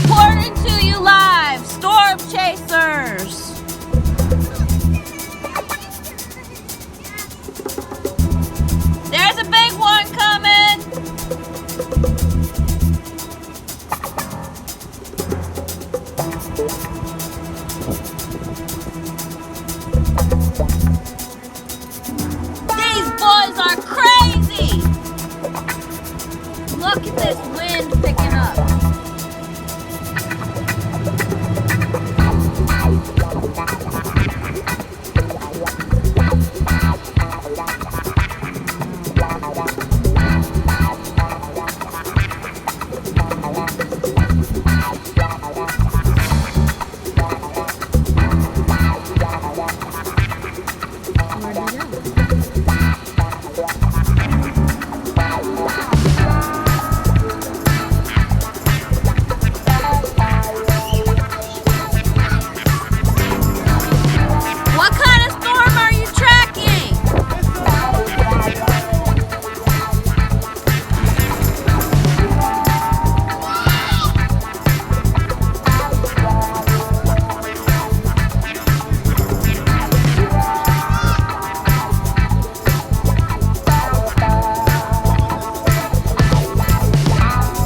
Reporting to you live, storm chasers. There's a big one coming. These boys are crazy. Look at this wind picking up.